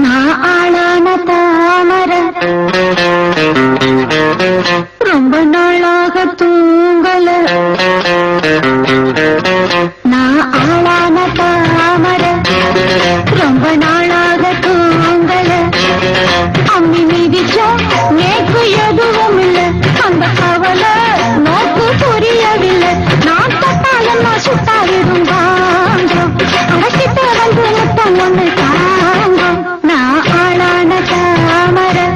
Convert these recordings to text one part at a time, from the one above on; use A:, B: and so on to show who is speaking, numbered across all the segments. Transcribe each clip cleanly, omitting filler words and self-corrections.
A: நான் ஆளான தாமரை ரொம்ப நாளாக தூங்கல. நான் ஆளான தாமரை ரொம்ப நாளாக தூங்கல. அம்மி மீதிச்சா நேக்கு எதுவும் இல்லை. அந்த கவலை நோக்கு புரியவில்லை. நான் தொட்டாலும் நான் சுட்டாயிடும் வாங்கும். அடக்கிட்ட வந்து முத்தம் ஒன்று தாங்கும். நான் ஆளான தாமரை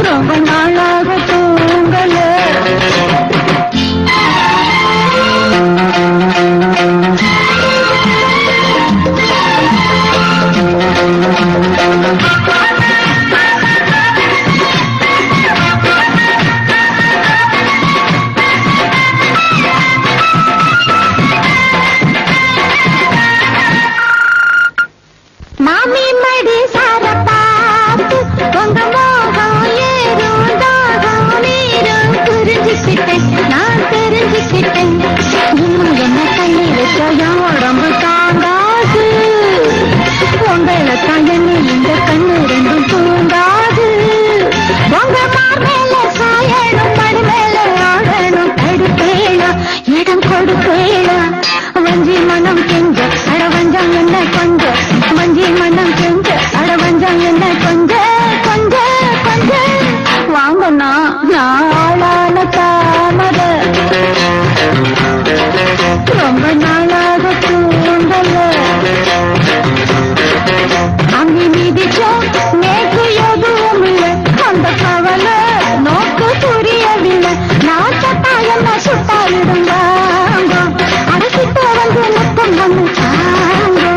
A: ரொம்ப நாளாக தூங்கல. மாமி மடி சார பார்த்து உங்க மோகம் ஏறும் தாகம் நீரும் புரிஞ்சுக்கிட்டேன். நான் தெரிஞ்சுக்கிட்டேன். இன்னும் என்ன தள்ளி வச்ச என் உடம்பு தாங்காது. உங்களை தயனி இந்த கண்ணு ரெண்டும் தூங்காது. உங்க மார் மேல சாயணும் மடி மேல ஆடணும். தடுப்பேளா இடம் கொடுப்பேளா. வஞ்சி மனம் கெஞ்ச அடவஞ்சம் என்ன கொஞ்ச. வஞ்சி மனம் கெஞ்ச அடவஞ்சம் என்ன கொஞ்ச கொஞ்ச கொஞ்ச. வாங்கண்ணா நாளான தாமரை ரொம்ப நாளாக தூண்டல. அம்மி மீதிச்சா நேக்கு எதுவும் இல்லை. அந்த கவலை நோக்கு புரியவில்லை. நான் தொட்டாயம் நான் சுட்டாயிடும் வாங்கும். அடக்கிட்ட வந்து முத்தம் வந்து தாங்கும்.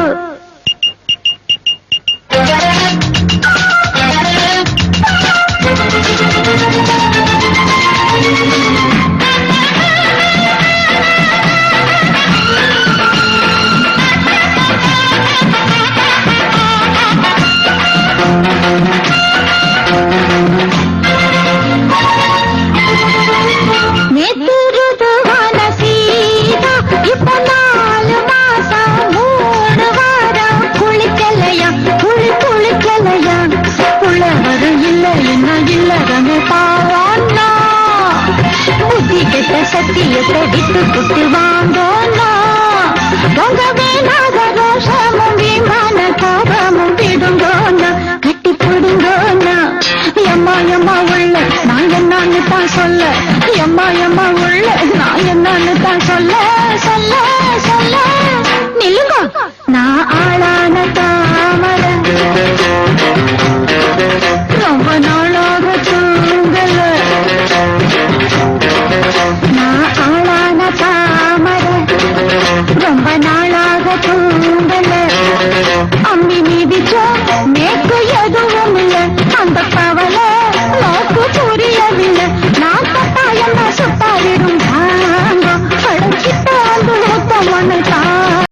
A: நேத்துருதுவான சீதா இப்ப 4 மாசம் 3 வாரம் குளிக்கலையா குளிக்கலையா. உள்ள இல்லை என்ன இல்லறமே பாவான்னா. புத்தி கெட்ட சத்தியத்தை விட்டு புட்டு வாங்கோன்னா. உங்க வேணாத ரோஷமும் விமான கோபமும் விடுங்கோன்னா. கட்டி போடுங்கோன்னா. எம்மா எம்மா உள்ள நான் என்னன்னு தான் சொல்ல. எம்மா எம்மா உள்ள நான் என்னன்னு தான் சொல்ல சொல்ல சொல்ல. நில்லுங்க நான் ஆளான தாமரை